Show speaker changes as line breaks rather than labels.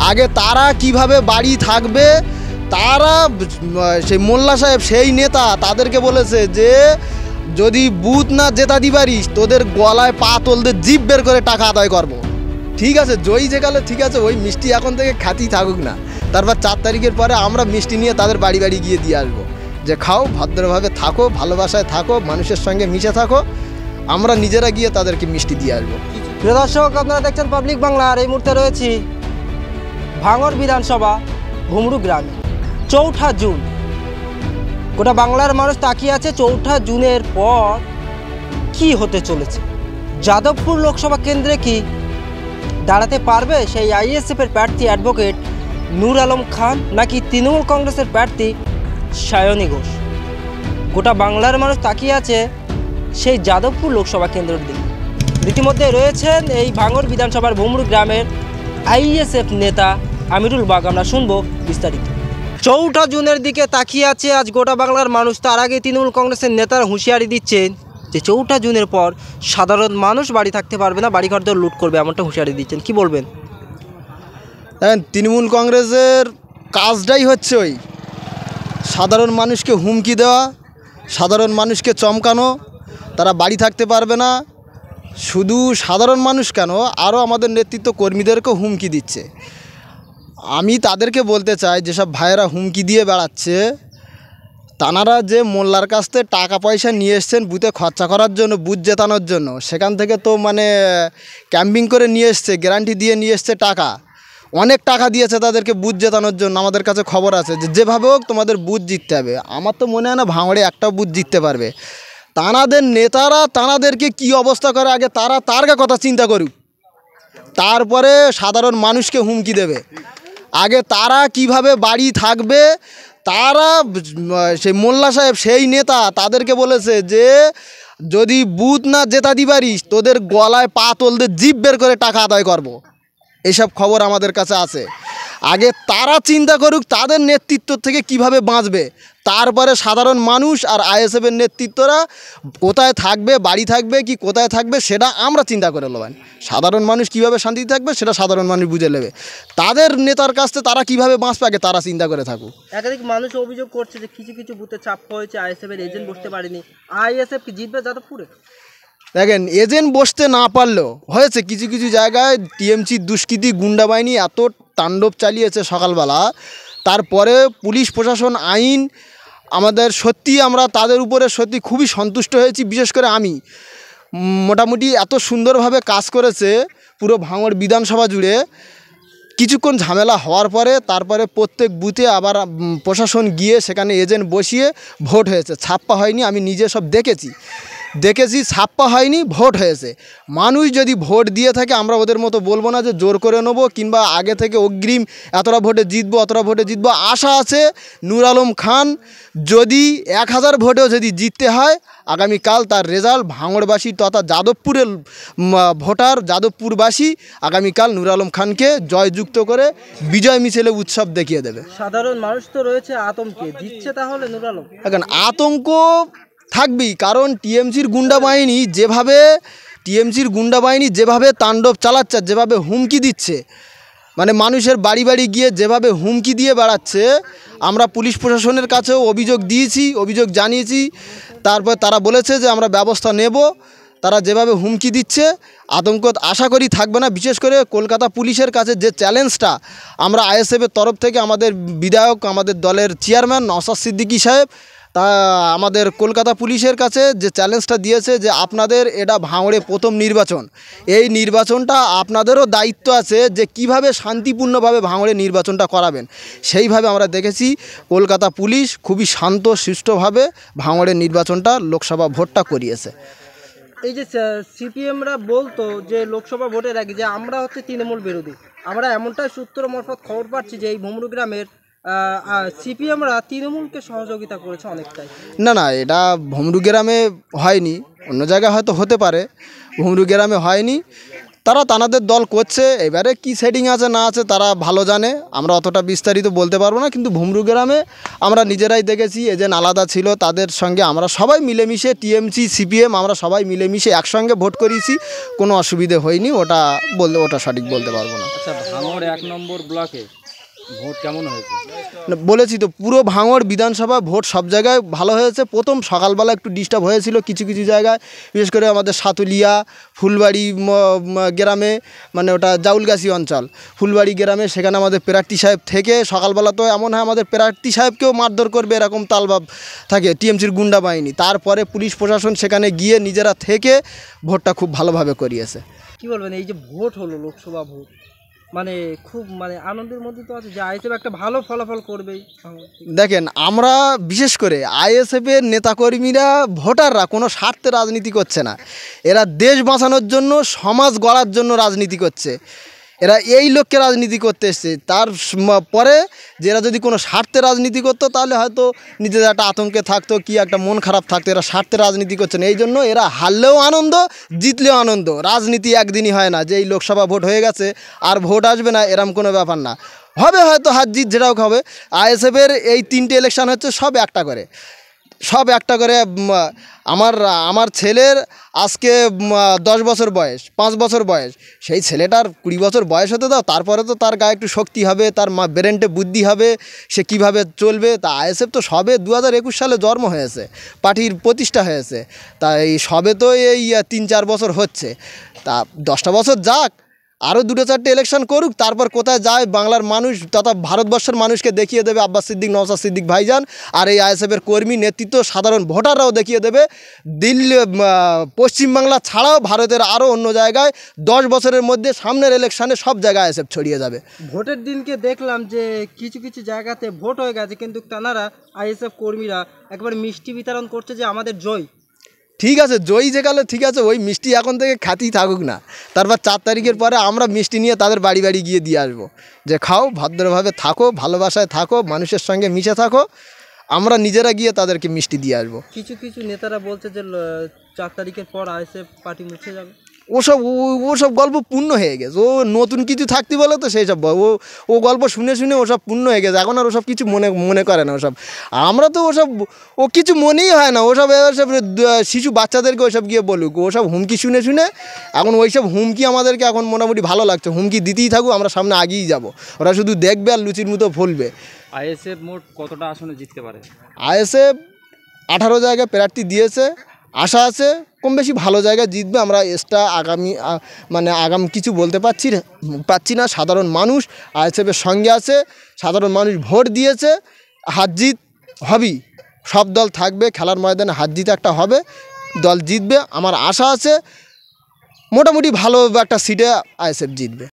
আগে তারা কিভাবে বাড়ি থাকবে, তারা সেই মোল্লা সাহেব সেই নেতা তাদেরকে বলেছে যে যদি বুথ না জেতাতে পারিস তোদের গলায় পা তোলতে জিভ বের করে টাকা আদায় করবো। ঠিক আছে, জয়ী যেকালে ঠিক আছে, ওই মিষ্টি এখন থেকে খাতি থাকুক না, তারপর 4 তারিখের পরে আমরা মিষ্টি নিয়ে তাদের বাড়ি বাড়ি গিয়ে দিয়ে আসবো যে খাও, ভদ্রভাবে থাকো, ভালোবাসায় থাকো, মানুষের সঙ্গে মিশে থাকো, আমরা নিজেরা গিয়ে তাদেরকে মিষ্টি দিয়ে আসবো।
প্রিয় দর্শক, আপনারা দেখছেন পাবলিক বাংলা। আর এই মুহূর্তে রয়েছি ভাঙড় বিধানসভা ভুমরু গ্রামে। 4ঠা জুন, গোটা বাংলার মানুষ তাকিয়ে আছে 4ঠা জুনের পর কি হতে চলেছে। যাদবপুর লোকসভা কেন্দ্রে কি দাঁড়াতে পারবে সেই আইএসএফের প্রার্থী অ্যাডভোকেট নূর আলম খান, নাকি তৃণমূল কংগ্রেসের প্রার্থী সায়নী ঘোষ? গোটা বাংলার মানুষ তাকিয়ে আছে সেই যাদবপুর লোকসভা কেন্দ্রের দিকে। রীতিমধ্যে রয়েছেন এই ভাঙড় বিধানসভার ভুমরু গ্রামের আইএসএফ নেতা আমিরুল বাগ। আমরা শুনবো বিস্তারিত। 4ঠা জুনের দিকে তাকিয়ে আছে আজ গোটা বাংলার মানুষ। তার আগে তৃণমূল কংগ্রেসের নেতারা হুঁশিয়ারি দিচ্ছেন যে 4ঠা জুনের পর সাধারণ মানুষ বাড়ি থাকতে পারবে না, বাড়িঘরদের লুট করবে, এমনটা হুঁশিয়ারি দিচ্ছেন। কি বলবেন?
দেখেন, তৃণমূল কংগ্রেসের কাজটাই হচ্ছে ওই সাধারণ মানুষকে হুমকি দেওয়া, সাধারণ মানুষকে চমকানো। তারা বাড়ি থাকতে পারবে না, শুধু সাধারণ মানুষ কেন, আরও আমাদের নেতৃত্ব কর্মীদেরকেও হুমকি দিচ্ছে। আমি তাদেরকে বলতে চাই, যেসব ভাইয়েরা হুমকি দিয়ে বেড়াচ্ছে, তানারা যে মোল্লার কাছ থেকে টাকা পয়সা নিয়ে এসছেন বুথে খরচা করার জন্য, বুথ জেতানোর জন্য, সেখান থেকে তো ক্যাম্পিং করে নিয়ে এসছে, গ্যারান্টি দিয়ে নিয়ে এসছে টাকা, অনেক টাকা দিয়েছে তাদেরকে বুথ জেতানোর জন্য। আমাদের কাছে খবর আছে যে যেভাবে হোক তোমাদের বুথ জিততে হবে। আমার তো মনে হয় না ভাঙড়ে একটা বুথ জিততে পারবে। তানাদের নেতারা তানাদেরকে কি অবস্থা করে, আগে তারা তার কথা চিন্তা করুক, তারপরে সাধারণ মানুষকে হুমকি দেবে। আগে তারা কিভাবে বাড়ি থাকবে, তারা সেই মোল্লা সাহেব সেই নেতা তাদেরকে বলেছে যে যদি বুথ না জেতাতে পারিস তোদের গলায় পা তোলতে জিভ বের করে টাকা আদায় করবো। এইসব খবর আমাদের কাছে আছে। আগে তারা চিন্তা করুক তাদের নেতৃত্ব থেকে কিভাবে বাঁচবে, তারপরে সাধারণ মানুষ আর আইএসএফের নেতৃত্বরা কোথায় থাকবে, বাড়ি থাকবে কি কোথায় থাকবে, সেটা আমরা চিন্তা করে নেবেন। সাধারণ মানুষ কিভাবে শান্তিতে থাকবে সেটা সাধারণ মানুষ বুঝে নেবে। তাদের নেতার কাছ থেকে তারা কিভাবে বাঁচবে আগে তারা চিন্তা করে থাকুক।
একাধিক মানুষ অভিযোগ করছে যে কিছু কিছু বুথে চাপ হয়েছে, আইএসএফের এজেন্ট বসতে পারেনি। আইএসএফ কি জিতবে যাদবপুরে?
দেখেন, এজেন্ট বসতে না পারলেও হয়েছে কিছু কিছু জায়গায় টিএমসির দুষ্কৃতী গুন্ডা বাহিনী এত তাণ্ডব চালিয়েছে সকালবেলা, তারপরে পুলিশ প্রশাসন আইন আমাদের সত্যি, আমরা তাদের উপরে সত্যি খুবই সন্তুষ্ট হয়েছি। বিশেষ করে আমি মোটামুটি এত সুন্দরভাবে কাজ করেছে পুরো ভাঙড় বিধানসভা জুড়ে। কিছুক্ষণ ঝামেলা হওয়ার পরে তারপরে প্রত্যেক বুথে আবার প্রশাসন গিয়ে সেখানে এজেন্ট বসিয়ে ভোট হয়েছে। ছাপ্পা হয়নি, আমি নিজে সব দেখেছি, ছাপ্পা হয়নি, ভোট হয়েছে। মানুষ যদি ভোট দিয়ে থাকে আমরা ওদের মতো বলবো না যে জোর করে নেবো কিংবা আগে থেকে অগ্রিম এতটা ভোটে জিতবো অতটা ভোটে জিতবো। আশা আছে নূর আলম খান যদি 1000 ভোটেও যদি জিততে হয়, আগামীকাল তার রেজাল্ট ভাঙড়বাসী তথা যাদবপুরের ভোটার, যাদবপুরবাসী আগামীকাল নূর আলম খানকে জয়যুক্ত করে বিজয় মিছিলে উৎসব দেখিয়ে দেবে।
সাধারণ মানুষ তো রয়েছে আতঙ্কে, জিতছে তাহলে নূর আলম?
এখন আতঙ্ক থাকবেই, কারণ টিএমসির গুন্ডা বাহিনী যেভাবে তাণ্ডব চালাচ্ছে, যেভাবে হুমকি দিচ্ছে, মানুষের বাড়ি বাড়ি গিয়ে যেভাবে হুমকি দিয়ে বেড়াচ্ছে, আমরা পুলিশ প্রশাসনের কাছেও অভিযোগ দিয়েছি, অভিযোগ জানিয়েছি। তারপর তারা বলেছে যে আমরা ব্যবস্থা নেব। তারা যেভাবে হুমকি দিচ্ছে, আতঙ্ক আশা করি থাকবে না। বিশেষ করে কলকাতা পুলিশের কাছে যে চ্যালেঞ্জটা আমরা আইএসএফের তরফ থেকে, আমাদের বিধায়ক, আমাদের দলের চেয়ারম্যান নওশাদ সিদ্দিকী সাহেব, তা আমাদের কলকাতা পুলিশের কাছে যে চ্যালেঞ্জটা দিয়েছে যে আপনাদের এটা ভাঙড়ে প্রথম নির্বাচন, এই নির্বাচনটা আপনাদেরও দায়িত্ব আছে যে কিভাবে শান্তিপূর্ণভাবে ভাঙড়ে নির্বাচনটা করাবেন। সেইভাবে আমরা দেখেছি কলকাতা পুলিশ খুবই শান্ত সুষ্ঠুভাবে ভাঙড়ের নির্বাচনটা, লোকসভা ভোটটা করিয়েছে।
এই যে সিপিএমরা বলতো যে লোকসভা ভোটের আগে যে আমরা হচ্ছে তৃণমূল বিরোধী, আমরা এমনটাই সূত্র মারফত খবর পাচ্ছি যে এই ভুমরু গ্রামের সিপিএমরা তৃণমূলকে সহযোগিতা করেছে অনেকটাই।
না, এটা ভুমরু গ্রামে হয়নি, অন্য জায়গায় হয়তো হতে পারে, ভুমরু গ্রামে হয়নি। তারা তাদের দল করছে, এবারে কি সেটিং আছে না আছে তারা ভালো জানে, আমরা অতটা বিস্তারিত বলতে পারবো না। কিন্তু ভুমরু গ্রামে আমরা নিজেরাই দেখেছি, এজেন্ট আলাদা ছিল, তাদের সঙ্গে আমরা সবাই মিলেমিশে টিএমসি সিপিএম আমরা সবাই মিলেমিশে একসঙ্গে ভোট করিয়েছি, কোনো অসুবিধে হয়নি। ওটা সঠিক বলতে পারবো না।
আচ্ছা, ভাঙড় 1 নম্বর ব্লকে ভোট কেমন হয়েছে?
বলেছি তো, পুরো ভাঙড় বিধানসভা ভোট সব জায়গায় ভালো হয়েছে। প্রথম সকালবেলা একটু ডিস্টার্ব হয়েছিল কিছু কিছু জায়গায়, বিশেষ করে আমাদের সাতুলিয়া ফুলবাড়ি গ্রামে, মানে ওটা জাউলগাছি অঞ্চল, ফুলবাড়ি গ্রামে, সেখানে আমাদের প্রার্থী সাহেব থেকে সকালবেলা তো এমন হয় আমাদের প্রার্থী সাহেবকেও মারধর করবে এরকম তালবাব থাকে টিএমসির গুন্ডা বাহিনী। তারপরে পুলিশ প্রশাসন সেখানে গিয়ে নিজেরা থেকে ভোটটা খুব ভালোভাবে করিয়েছে।
কি বলবেন, এই যে ভোট হলো লোকসভা ভোট, মানে খুব মানে আনন্দের মধ্যে তো আছে যে আইএসএফ একটা ভালো ফলাফল করবেই।
দেখেন, আমরা বিশেষ করে আইএসএফের নেতাকর্মীরা ভোটাররা কোনো স্বার্থে রাজনীতি করছে না, এরা দেশ বাঁচানোর জন্য সমাজ গড়ার জন্য রাজনীতি করছে। এরা এই লক্ষ্যে রাজনীতি করতে এসছে। তার পরে যে এরা যদি কোনো স্বার্থে রাজনীতি করতো তাহলে হয়তো নিজেদের একটা আতঙ্কে থাকতো, কি একটা মন খারাপ থাকতো। এরা স্বার্থে রাজনীতি করছে না, এই জন্য এরা হারলেও আনন্দ, জিতলেও আনন্দ। রাজনীতি একদিনই হয় না যে এই লোকসভা ভোট হয়ে গেছে আর ভোট আসবে না, এরম কোনো ব্যাপার না। হবে হয়তো হার জিত যেটাও হবে। আইএসএফের এই 3টে ইলেকশান হচ্ছে সব একটা করে। আমার ছেলের আজকে 10 বছর বয়স, 5 বছর বয়স, সেই ছেলেটার 20 বছর বয়স হতে দাও, তারপরে তো তার গায়ে একটু শক্তি হবে, তার ব্রেনটে বুদ্ধি হবে, সে কিভাবে চলবে। তা আইএসএফ তো সবে 2021 সালে জন্ম হয়েছে, পার্টির প্রতিষ্ঠা হয়েছে, তা এই সবে তো এই 3-4 বছর হচ্ছে। তা 10টা বছর যাক, আরও 2-4টে ইলেকশন করুক, তারপর কোথায় যায় বাংলার মানুষ তথা ভারতবর্ষের মানুষকে দেখিয়ে দেবে আব্বাস সিদ্দিক, নওশাদ সিদ্দিক ভাইজান, আর এই আইএসএফের কর্মী নেতৃত্ব সাধারণ ভোটাররাও দেখিয়ে দেবে। দিল্লি, পশ্চিমবাংলা ছাড়াও ভারতের আরও অন্য জায়গায় 10 বছরের মধ্যে সামনের ইলেকশানে সব জায়গায় আইএসএফ ছড়িয়ে যাবে।
ভোটের দিনকে দেখলাম যে কিছু কিছু জায়গাতে ভোট হয়ে গেছে, কিন্তু তারা আইএসএফ কর্মীরা একবার মিষ্টি বিতরণ করছে যে আমাদের জয়।
ঠিক আছে, জয়ী যে গেল, ঠিক আছে, ওই মিষ্টি এখন থেকে খাতেই থাকুক না, তারপর 4 তারিখের পরে আমরা মিষ্টি নিয়ে তাদের বাড়ি বাড়ি গিয়ে দিয়ে আসবো, যে খাও, ভদ্রভাবে থাকো, ভালোবাসায় থাকো, মানুষের সঙ্গে মিশে থাকো, আমরা নিজেরা গিয়ে তাদেরকে মিষ্টি দিয়ে আসবো।
কিছু কিছু নেতারা বলছে যে 4 তারিখের পর আইএসএফ পার্টি মুছে যাবে।
ওসব গল্প পূর্ণ হয়ে গেছে। ও নতুন কিছু থাকতে বলে তো সেই সব ও গল্প শুনে ওসব পূর্ণ হয়ে গেছে। এখন আর ওসব কিছু মনে করে না ওসব। আমরা তো ও কিছু মনেই হয় না ওসব শিশু বাচ্চাদেরকে ওসব গিয়ে বলুক। ওসব হুমকি শুনে এখন ওইসব হুমকি আমাদেরকে এখন মোটামুটি ভালো লাগছে। হুমকি দিতেই থাকুক, আমরা সামনে আগিয়েই যাব। ওরা শুধু দেখবে আর লুচির মতো ফলবে।
আইএসএফ মোট কতটা আসনে জিততে পারে?
আইএসএফ 18 জায়গায় প্রার্থী দিয়েছে, আশা আছে কম বেশি ভালো জায়গায় জিতবে। আমরা আগামী কিছু বলতে পারছি না। সাধারণ মানুষ আইএসএফের সঙ্গে আছে, সাধারণ মানুষ ভোট দিয়েছে, হার জিত হবেই। সব দল থাকবে খেলার ময়দানে, হার জিত একটা হবে, দল জিতবে। আমার আশা আছে মোটামুটি ভালো একটা সিটে আইএসএফ জিতবে।